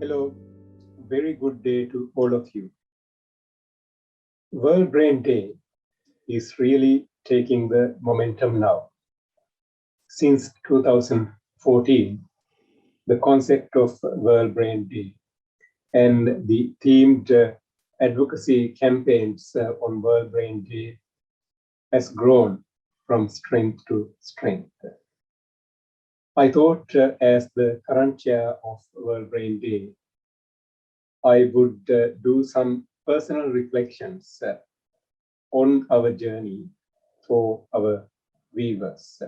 Hello, very good day to all of you. World Brain Day is really taking the momentum now. Since 2014, the concept of World Brain Day and the themed advocacy campaigns on World Brain Day has grown from strength to strength. I thought as the current chair of World Brain Day, I would do some personal reflections on our journey for our viewers.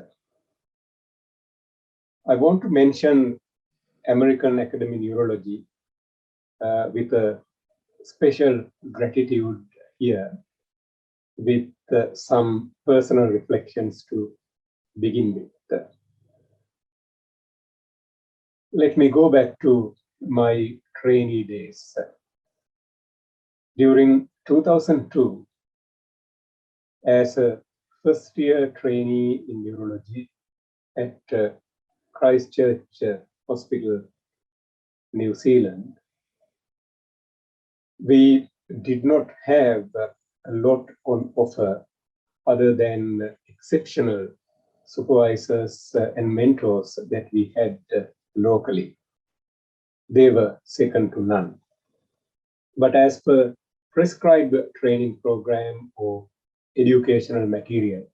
I want to mention American Academy of Neurology with a special gratitude here with some personal reflections to begin with. Let me go back to my trainee days. During 2002, as a first-year trainee in neurology at Christchurch Hospital, New Zealand, we did not have a lot on offer other than exceptional supervisors and mentors that we had locally. They were second to none. But as per prescribed training program or educational material,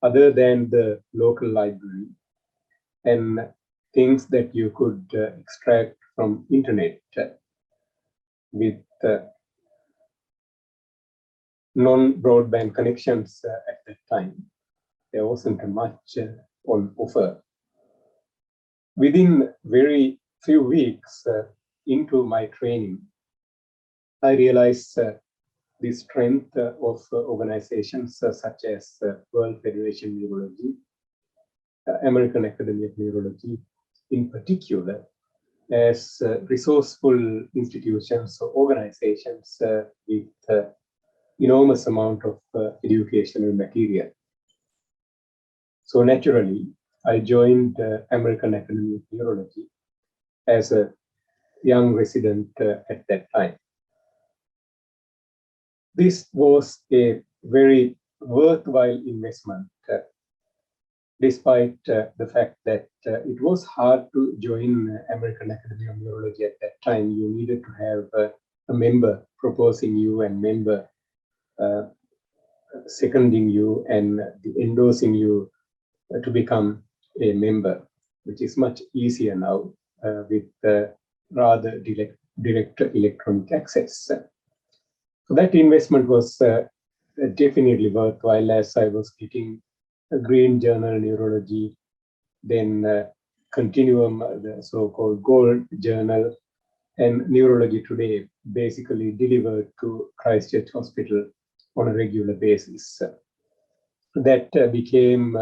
other than the local library and things that you could extract from internet with non-broadband connections at that time, there wasn't much on offer. Within very few weeks into my training, I realized the strength of organizations such as World Federation of Neurology, American Academy of Neurology in particular, as resourceful institutions or organizations with enormous amount of educational material. So naturally, I joined American Academy of Neurology as a young resident at that time. This was a very worthwhile investment, despite the fact that it was hard to join American Academy of Neurology at that time. You needed to have a member proposing you and member seconding you and endorsing you to become a member, which is much easier now with rather direct electronic access. So that investment was definitely worthwhile, as I was getting a Green Journal Neurology, then Continuum, the so-called Gold Journal, and Neurology Today, basically delivered to Christchurch Hospital on a regular basis. That became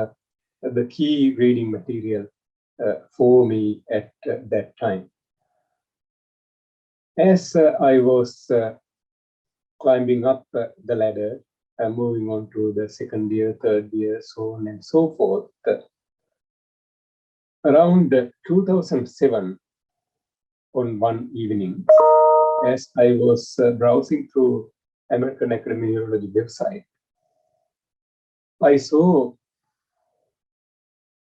the key reading material for me at that time. As I was climbing up the ladder, moving on to the second year, third year, so on and so forth. Around 2007, on one evening, as I was browsing through American Academy of Neurology website, I saw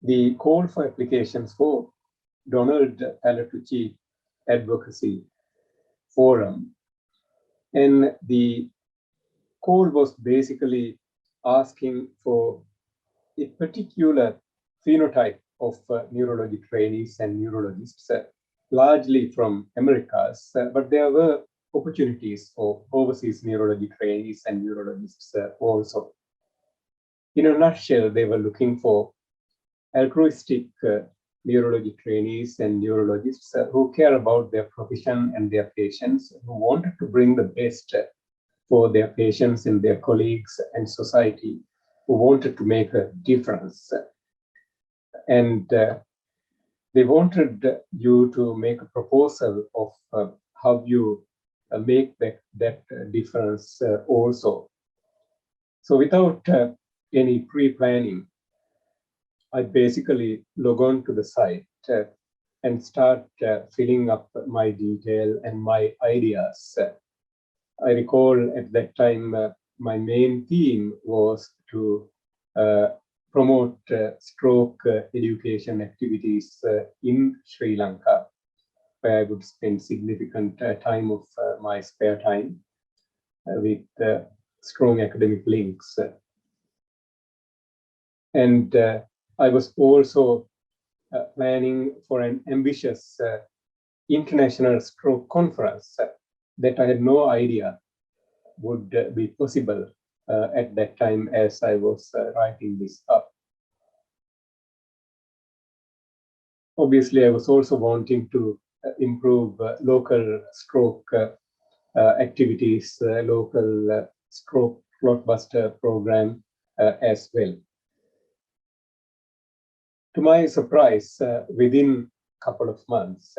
the call for applications for Donald Palatucci Advocacy Forum. And the call was basically asking for a particular phenotype of neurology trainees and neurologists, largely from Americas, but there were opportunities for overseas neurology trainees and neurologists also. In a nutshell, they were looking for altruistic neurology trainees and neurologists who care about their profession and their patients, who wanted to bring the best for their patients and their colleagues and society, who wanted to make a difference. And they wanted you to make a proposal of how you make that difference also. So without any pre-planning, I basically log on to the site and start filling up my detail and my ideas. I recall at that time, my main theme was to promote stroke education activities in Sri Lanka, where I would spend significant time of my spare time with strong academic links. And I was also planning for an ambitious international stroke conference that I had no idea would be possible at that time as I was writing this up. Obviously, I was also wanting to improve local stroke activities, local stroke blockbuster program as well. To my surprise, within a couple of months,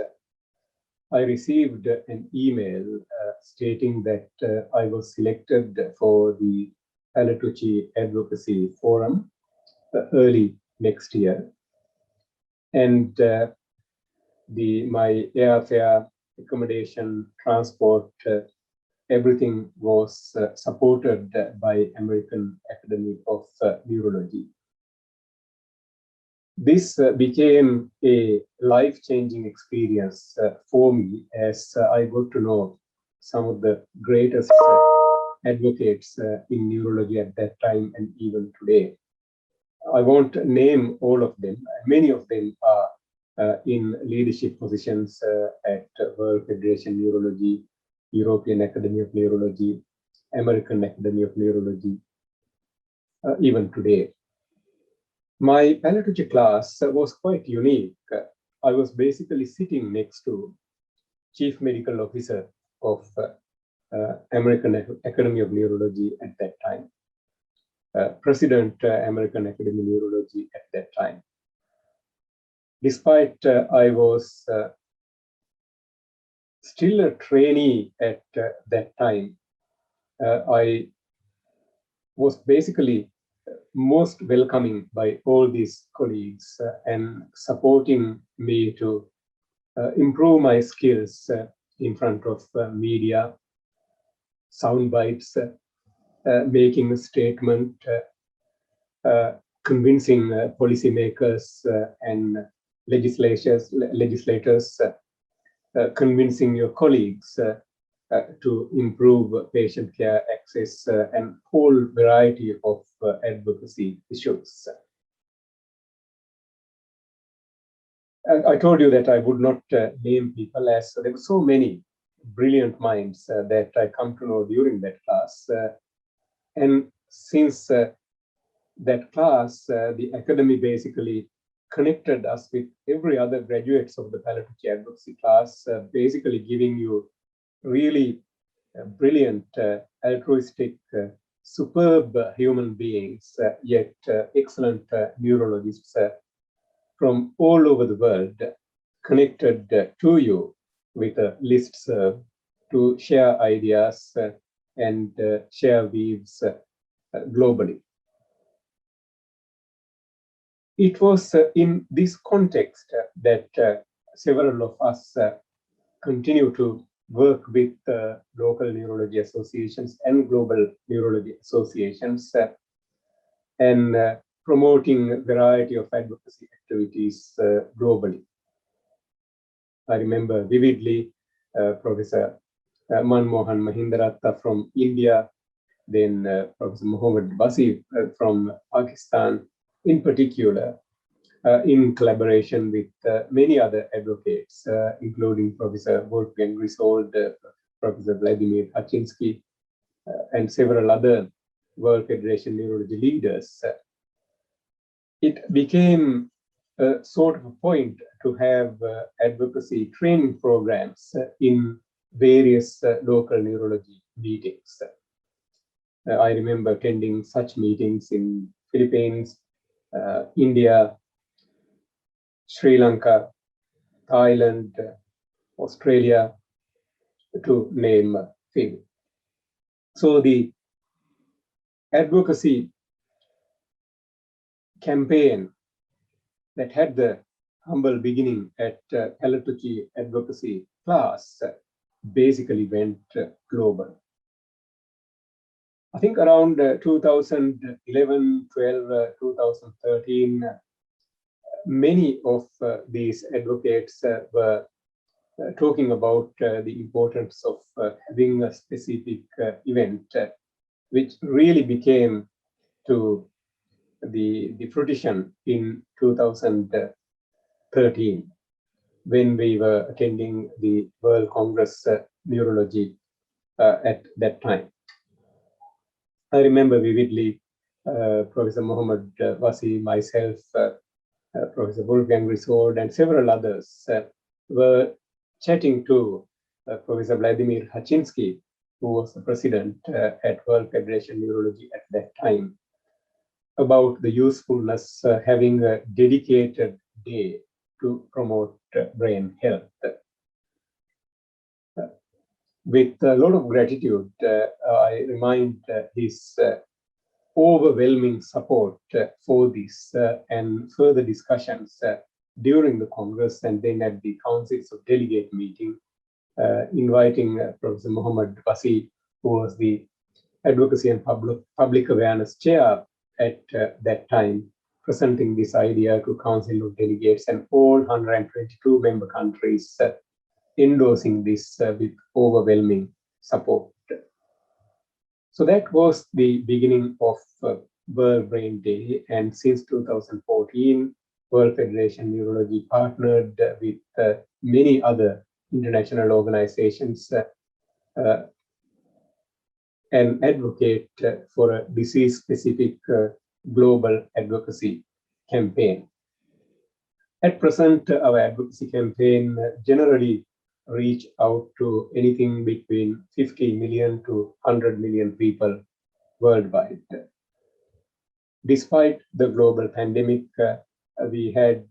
I received an email stating that I was selected for the Palatucci Advocacy Forum early next year. And my airfare, accommodation, transport, everything was supported by American Academy of Neurology. This became a life-changing experience for me as I got to know some of the greatest advocates in neurology at that time and even today. I won't name all of them. Many of them are in leadership positions at World Federation of Neurology, European Academy of Neurology, American Academy of Neurology, even today. My Palatucci class was quite unique. I was basically sitting next to Chief Medical Officer of American Academy of Neurology at that time, President American Academy of Neurology at that time. Despite I was still a trainee at that time, I was basically most welcoming by all these colleagues and supporting me to improve my skills in front of media, sound bites, making a statement, convincing policymakers and legislators, convincing your colleagues to improve patient care access and whole variety of advocacy issues. I told you that I would not name people, as there were so many brilliant minds that I come to know during that class. And since that class, the academy basically connected us with every other graduates of the Palatucci Advocacy class, basically giving you really brilliant, altruistic, superb human beings, yet excellent neurologists from all over the world, connected to you with a listserv to share ideas and share views globally. It was in this context that several of us continue to work with local neurology associations and global neurology associations and promoting a variety of advocacy activities globally. I remember vividly Professor Manmohan Mahindaratta from India, then Professor Mohammad Basi from Pakistan, in particular, in collaboration with many other advocates, including Professor Wolfgang Grisold, Professor Vladimir Hachinsky, and several other World Federation Neurology leaders. It became a sort of a point to have advocacy training programs in various local neurology meetings. I remember attending such meetings in Philippines, India, Sri Lanka, Thailand, Australia, to name a few. So the advocacy campaign that had the humble beginning at Palatucci Advocacy class basically went global. I think around 2011, 12, 2013, many of these advocates were talking about the importance of having a specific event, which really became to the fruition in 2013, when we were attending the World Congress Neurology at that time. I remember vividly Professor Muhammad Wasi, myself, Professor Wolfgang Risold, and several others were chatting to Professor Vladimir Hachinsky, who was the president at World Federation Neurology at that time, about the usefulness having a dedicated day to promote brain health. With a lot of gratitude, I remind his overwhelming support for this and further discussions during the Congress and then at the Councils of Delegate meeting, inviting Professor Muhammad Wasi, who was the Advocacy and Public Awareness Chair at that time, presenting this idea to Council of Delegates and all 122 member countries endorsing this with overwhelming support. So that was the beginning of World Brain Day, and since 2014, World Federation Neurology partnered with many other international organizations and advocate for a disease-specific global advocacy campaign. At present, our advocacy campaign generally reach out to anything between 50 million to 100 million people worldwide. Despite the global pandemic, we had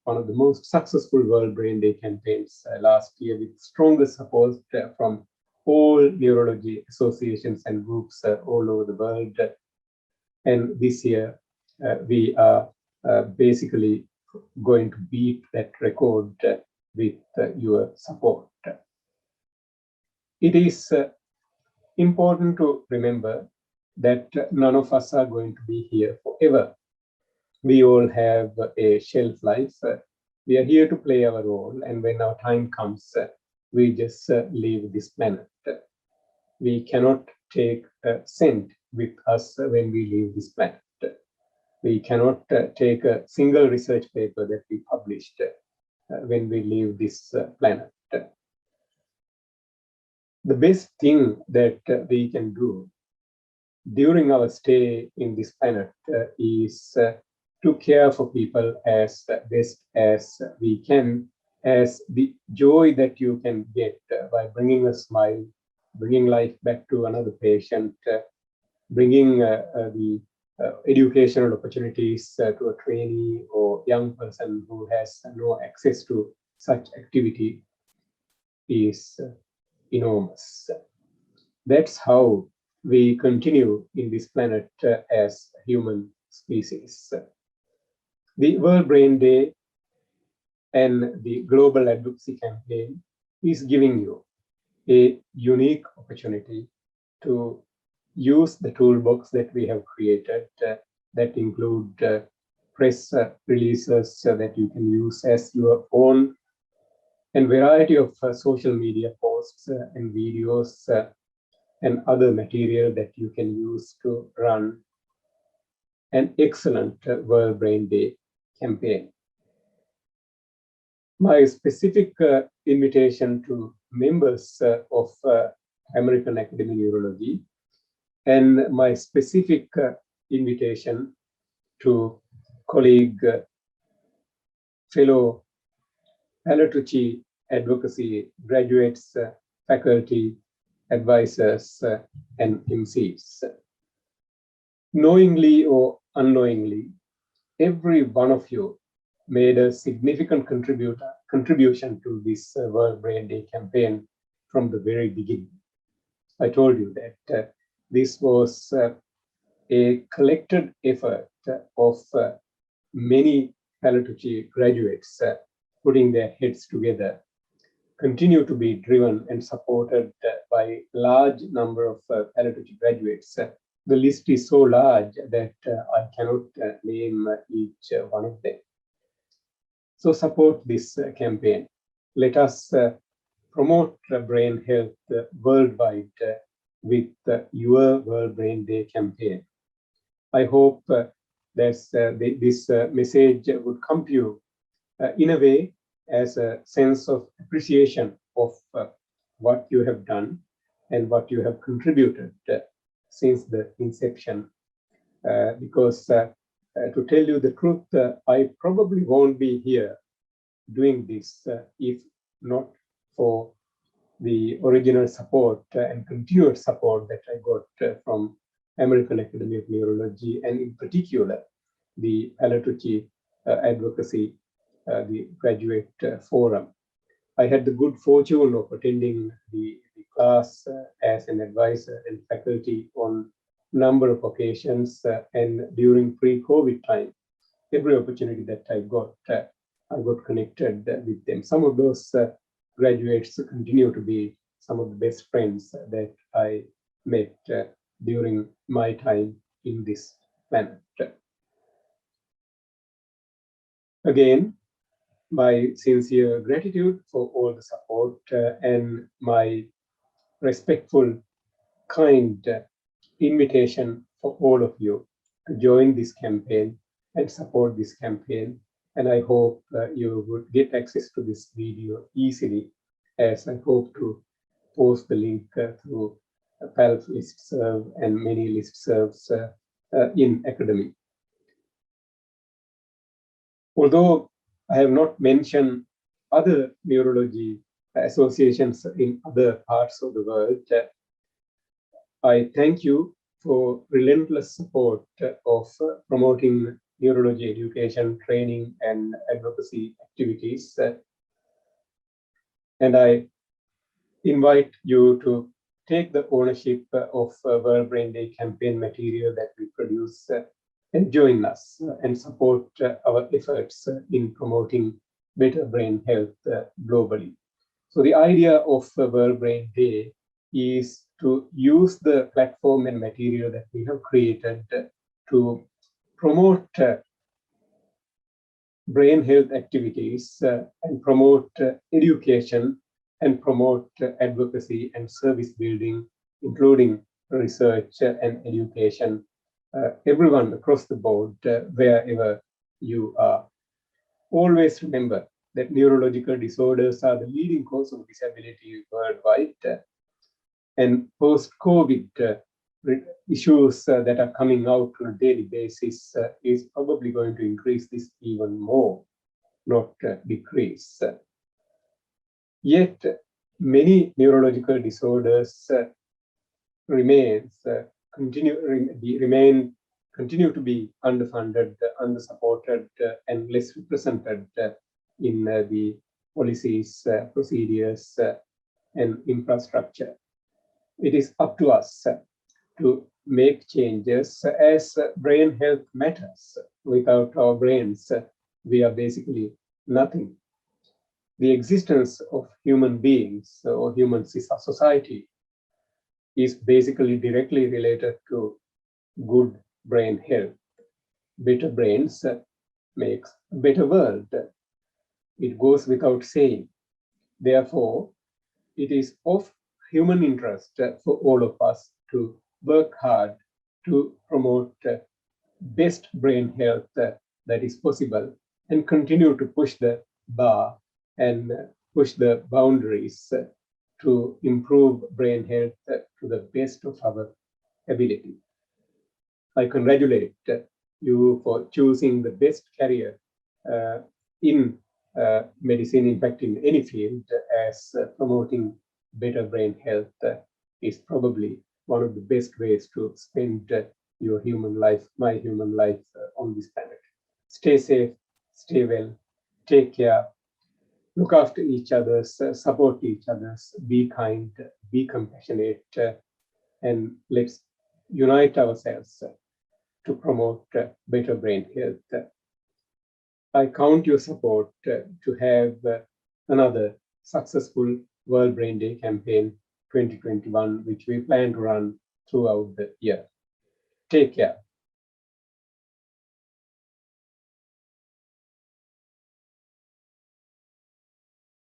one of the most successful World Brain Day campaigns last year, with strongest support from all neurology associations and groups all over the world. And this year, we are basically going to beat that record with your support. It is important to remember that none of us are going to be here forever. We all have a shelf life. We are here to play our role, and when our time comes, we just leave this planet. We cannot take a cent with us when we leave this planet. We cannot take a single research paper that we published when we leave this planet. The best thing that we can do during our stay in this planet is to care for people as best as we can, as the joy that you can get by bringing a smile, bringing life back to another patient, bringing the educational opportunities to a trainee or young person who has no access to such activity is enormous. That's how we continue in this planet as human species. The World Brain Day and the Global Advocacy Campaign is giving you a unique opportunity to use the toolbox that we have created that include press releases that you can use as your own, and variety of social media posts and videos and other material that you can use to run an excellent World Brain Day campaign. My specific invitation to members of American Academy of Neurology, and my specific invitation to colleague, fellow Palatucci Advocacy graduates, faculty, advisors, and MCs. Knowingly or unknowingly, every one of you made a significant contribution to this World Brain Day campaign from the very beginning. I told you that this was a collected effort of many Palatucci graduates putting their heads together continue to be driven and supported by a large number of Palatucci graduates. The list is so large that I cannot name each one of them. So support this campaign. Let us promote brain health worldwide with your World Brain Day campaign. I hope this message would come to you in a way as a sense of appreciation of what you have done and what you have contributed since the inception. Because to tell you the truth, I probably won't be here doing this if not for the original support and continued support that I got from American Academy of Neurology, and in particular, the Palatucci Advocacy, the Graduate Forum. I had the good fortune of attending the class as an advisor and faculty on a number of occasions, and during pre-COVID time, every opportunity that I got connected with them. Some of those graduates continue to be some of the best friends that I met during my time in this planet. Again, my sincere gratitude for all the support and my respectful, kind invitation for all of you to join this campaign and support this campaign. And I hope you would get access to this video easily, as I hope to post the link through PALF listserv and many listservs in academy. Although I have not mentioned other neurology associations in other parts of the world, I thank you for relentless support of promoting neurology education, training, and advocacy activities. And I invite you to take the ownership of World Brain Day campaign material that we produce and join us and support our efforts in promoting better brain health globally. So the idea of World Brain Day is to use the platform and material that we have created to promote brain health activities and promote education and promote advocacy and service building, including research and education, everyone across the board, wherever you are. Always remember that neurological disorders are the leading cause of disability worldwide, and post-COVID issues that are coming out on a daily basis is probably going to increase this even more, not decrease. Yet, many neurological disorders continue to be underfunded, undersupported, and less represented in the policies, procedures, and infrastructure. It is up to us to make changes, as brain health matters. Without our brains, we are basically nothing. The existence of human beings or human society is basically directly related to good brain health. Better brains makes a better world. It goes without saying. Therefore, it is of human interest for all of us to work hard to promote best brain health that is possible, and continue to push the bar and push the boundaries to improve brain health to the best of our ability. I congratulate you for choosing the best career in medicine, in fact, in any field, as promoting better brain health is probably one of the best ways to spend your human life, my human life on this planet. Stay safe, stay well, take care, look after each other, support each other, be kind, be compassionate, and let's unite ourselves to promote better brain health. I count your support to have another successful World Brain Day campaign 2021, which we plan to run throughout the year. Take care.